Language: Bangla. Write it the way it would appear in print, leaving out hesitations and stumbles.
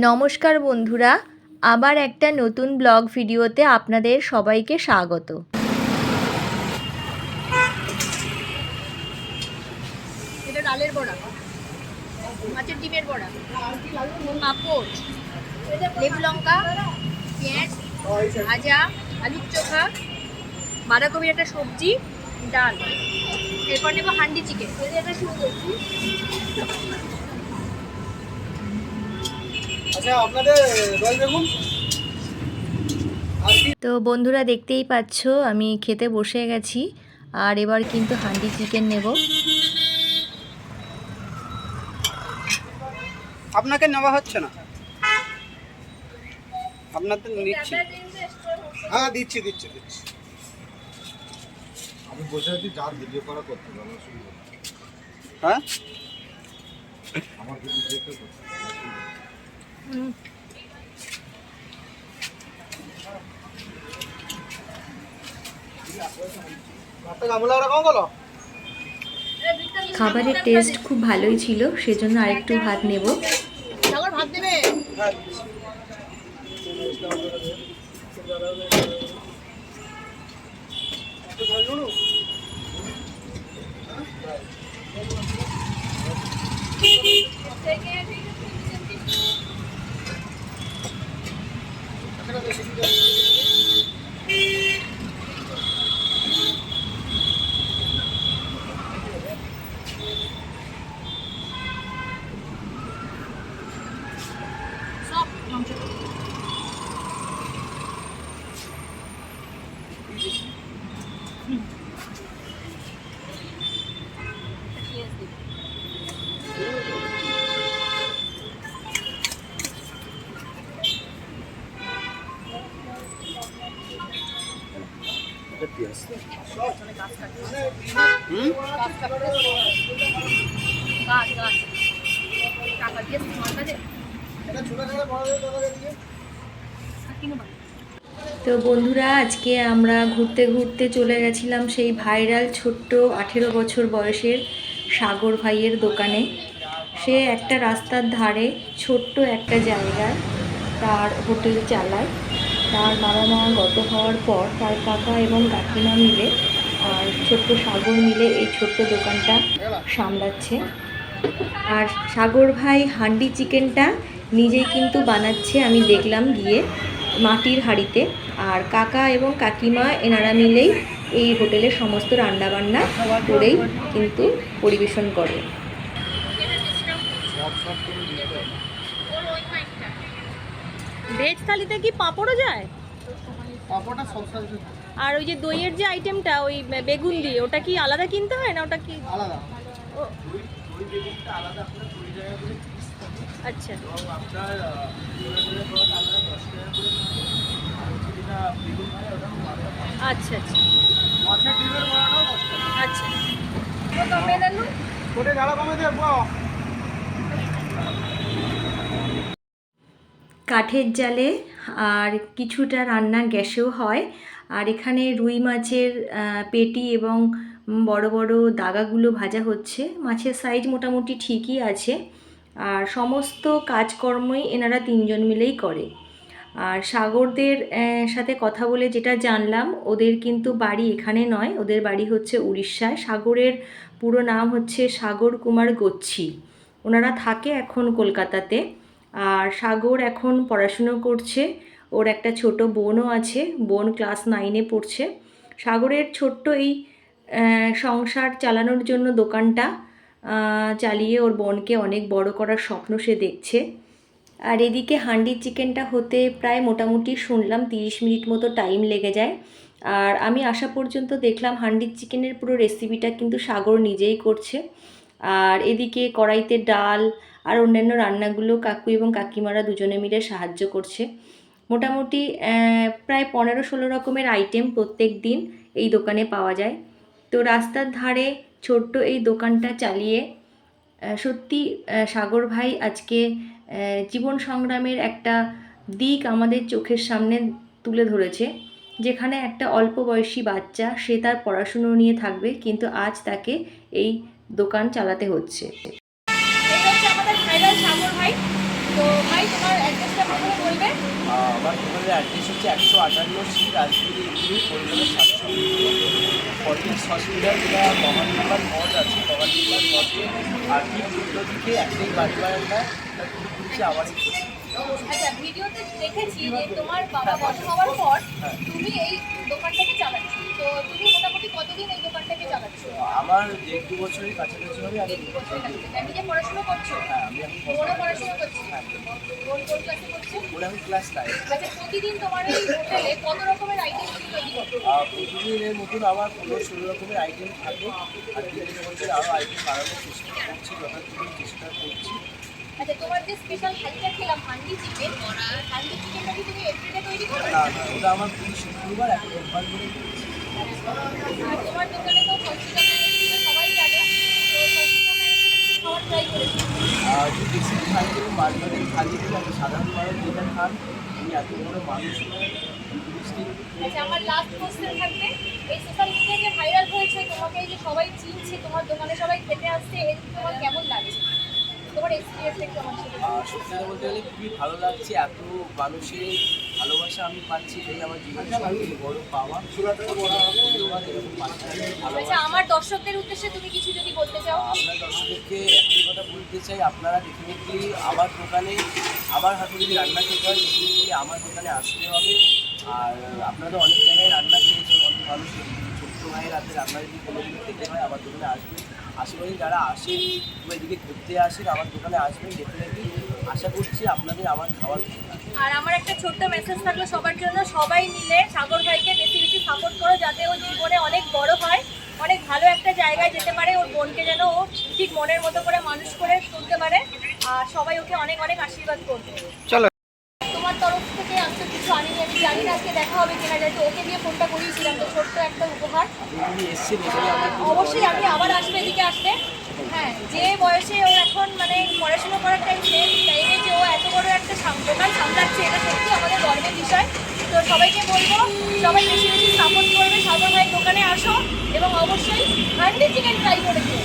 নমস্কার বন্ধুরা, আবার একটা নতুন ব্লগ ভিডিওতে আপনাদের সবাইকে স্বাগত। এটা ডালের বড়া, মাছের ডিমের বড়া, পাঁপড়, লেবু লঙ্কা, পেঁয়াজ ভাজা, আলুর চোখা, বাঁধাকপির একটা সবজি, ডাল। এরপর নেবো হান্ডি চিকেন। তো বন্ধুরা দেখতেই পাচ্ছ আমি খেতে বসে গেছি, আর এবার কিন্তু হান্ডি চিকেন নেব। আপনাকে নেওয়া হচ্ছে না, আপনাদের নিচ্ছি। হ্যাঁ দিচ্ছি। আমি বসে আছি, যার ভিডিও করা করতে হবে আমার সুবিধা। হ্যাঁ আমার ভিডিও করতে হবে। খাবারের টেস্ট খুব ভালোই ছিল, সেজন্য আরেকটু ভাত নেব। ভাত দেবে? তো বন্ধুরা, আজকে আমরা ঘুরতে ঘুরতে চলে গেছিলাম সেই ভাইরাল ছোট্ট 18 বছর বয়সের সাগর ভাইয়ের দোকানে। সে একটা রাস্তার ধারে ছোট্ট একটা জায়গায় তার হোটেল চালায়। তার বাবা মা গত হওয়ার পর তার কাকা এবং কাকিমা মিলে আর ছোট্ট সাগর মিলে এই ছোট্ট দোকানটা সামলাচ্ছে। আর সাগর ভাই হান্ডি চিকেনটা নিজেই কিন্তু বানাচ্ছে, আমি দেখলাম গিয়ে মাটির হাঁড়িতে। আর কাকা এবং কাকিমা এনারা মিলেই এই হোটেলের সমস্ত রান্নাবান্না করেই কিন্তু পরিবেশন করে। ভেজ থালিতে কি পাঁপড়ও যায়? পাপড়টা সবসময় আর ওই যে দইয়ের যে আইটেমটা, ওই বেগুন দিয়ে, ওটা কি আলাদা কিনতে হয় না? ওটা কি আলাদা? আচ্ছা আচ্ছা আচ্ছা। কাঠের জালে আর কিছুটা রান্না গ্যাসেও হয়। আর এখানে রুই মাছের পেটি এবং বড় বড় দাগাগুলো ভাজা হচ্ছে। মাছের সাইজ মোটামুটি ঠিকই আছে। আর সমস্ত কাজকর্মই এনারা তিনজন মিলেই করে। আর সাগরদের সাথে কথা বলে যেটা জানলাম, ওদের কিন্তু বাড়ি এখানে নয়, ওদের বাড়ি হচ্ছে উড়িষ্যায়। সাগরের পুরো নাম হচ্ছে সাগর কুমার গচ্ছি। ওনারা থাকে এখন কলকাতাতে। আর সাগর এখন পড়াশুনো করছে, ওর একটা ছোট বোনও আছে, বোন ক্লাস 9-এ পড়ছে। সাগরের ছোট্ট এই সংসার চালানোর জন্য দোকানটা চালিয়ে ওর বোনকে অনেক বড় করার স্বপ্ন সে দেখছে। আর এদিকে হান্ডির চিকেনটা হতে প্রায় মোটামুটি শুনলাম 30 মিনিট মতো টাইম লেগে যায়। আর আমি আসা পর্যন্ত দেখলাম হান্ডির চিকেনের পুরো রেসিপিটা কিন্তু সাগর নিজেই করছে। আর এদিকে কড়াইতে ডাল আর অন্যান্য রান্নাগুলো কাকু এবং কাকিমারা দুজনে মিলে সাহায্য করছে। মোটামুটি প্রায় 15-16 রকমের আইটেম প্রত্যেক দিন এই দোকানে পাওয়া যায়। তো রাস্তার ধারে ছোট্ট এই দোকানটা চালিয়ে সত্যি সাগর ভাই আজকে জীবন সংগ্রামের একটা দিক আমাদের চোখের সামনে তুলে ধরেছে। যেখানে একটা অল্প বয়সী বাচ্চা, সে তার পড়াশুনো নিয়ে থাকবে, কিন্তু আজ তাকে এই দোকান চালাতে হচ্ছে। এটা হচ্ছে আমাদের ভাইরাল সাগর ভাই। তো ভাই তোমার অ্যাড্রেসটা প্রথমে বলবে। আমার দোকানের অ্যাড্রেস হচ্ছে 158 C Rajgiri Avenue, Kolkata 700 ফরেন্স hospital, যেটা মহানগর মঠ আছে, মহানগর মঠে আর ঠিক উল্টো দিকে একটাই বাড়ি বারান্দা, তার ঠিক নিচে আমার এই দোকান। আচ্ছা, ভিডিওতে দেখেছি যে তোমার বাবা বড় হওয়ার পর তুমি এই দোকানটাকে চালাচ্ছ। তো তুমি মোটামুটি কতদিন এই দোকানটাকে চালাচ্ছ? আমার 1-2 বছরের কাছাকাছি হবে। আমি নিজে পড়াশোনা করছো? হ্যাঁ, আমি এখন বোনও পড়াশোনা করছে? হ্যাঁ, বোন কোন ক্লাসে করছে? ওরা আমি ক্লাস 9। আচ্ছা, প্রতিদিন তোমার এই হোটেলে কত রকমের আইটেম তুমি তৈরি করো? প্রতিদিনের মতন আমার 15-16 রকমের আইটেম থাকে, আর দিনের মধ্যে আরও আইটেম বাড়ানোর চেষ্টা করছি, যথাযথ চেষ্টা করছি। আচ্ছা, তোমার যে স্পেশাল থালিটা খেলাম হান্ডি চিকেন, হান্ডি চিকেনটা কি তুমি এভরিডে তৈরি করো? না না, ওটা আমার প্রতি শুক্রবার এখন রোববার করে করছি। আর তোমার দোকানে তো সস্তা সবাই জানে, তো সস্তা খাওয়ার ট্রাই করেছি। যে বেশি খাই করে মারবারের থালিগুলো আমি সাধারণ মানুষ যেটা খান, আমি এত বড় মানুষ নয়। আচ্ছা, আমার লাস্ট কোশ্চেন থাকবে, এই সোশ্যাল মিডিয়ায় যে ভাইরাল হয়েছে, তোমাকে এই যে সবাই চিনছে, তোমার দোকানে সবাই খেতে আসছে, এর তোমার কেমন লাগছে? তোমার এক্সপিরিয়েন্স একটু আমার সাথে বলো। সত্যি কথা বলতে গেলে খুবই ভালো লাগছে, এত মানুষের ভালোবাসা আমি পাচ্ছি, এটাই আমার জীবনের সবথেকে বড় পাওয়া। ধন্যবাদ এরকম পাশে আচ্ছা, ভালোবাসা। আমার দর্শকদের উদ্দেশ্যে তুমি কিছু যদি বলতে চাও। আপনার দর্শকদেরকে একটি কথা বলতে চাই, আপনারা ডেফিনেটলি আমার দোকানে আমার হাতে যদি রান্না খেতে হয়, ডেফিনেটলি আমার দোকানে আসতে হবে। আর আপনারা অনেক জায়গায় রান্না খেয়েছেন, অনেক মানুষের ছোট্ট ভাইয়ের হাতে রান্না যদি কোনোদিন খেতে হয়, আমার দোকানে আসবেন। আশেপাশে যারা আসেন বা এদিকে ঘুরতে আসেন, আমার দোকানে আসবেন, ডেফিনেটলি আশা করছি আপনাদের আমার খাবার ভালো লাগবে। আর আমার একটা ছোট্ট মেসেজ থাকলো সবার জন্য, সবাই মিলে সাগর ভাইকে বেশি বেশি সাপোর্ট করো, যাতে ও জীবনে অনেক বড় হয়, অনেক ভালো একটা জায়গায় যেতে পারে, ওর বোনকে যেন ও ঠিক মনের মতো করে মানুষ করে তুলতে পারে। আর সবাই ওকে অনেক অনেক আশীর্বাদ করবে। চলো। তোমার তরফ থেকে আমি তো কিছু আনিনি, আমি জানি না আজকে দেখা হবে কিনা, যেহেতু ওকে দিয়ে ফোনটা করিয়েছিলাম, তো ছোট্ট একটা উপহার। আপনি এসছেন, এটাই আমার খুব অবশ্যই আমি আবার আসবো এদিকে আসতে। হ্যাঁ, যে বয়সে ও এখন মানে পড়াশোনা করার টাইম, সেই টাইমে যে ও এত বড় একটা দোকান সামলাচ্ছে, এটা সত্যি আমাদের গর্বের বিষয়। তো সবাইকে বলবো, সবাই বেশি বেশি সাপোর্ট করবে, সাগর ভাই দোকানে আসো এবং অবশ্যই হান্ডি চিকেন ট্রাই করে দিও।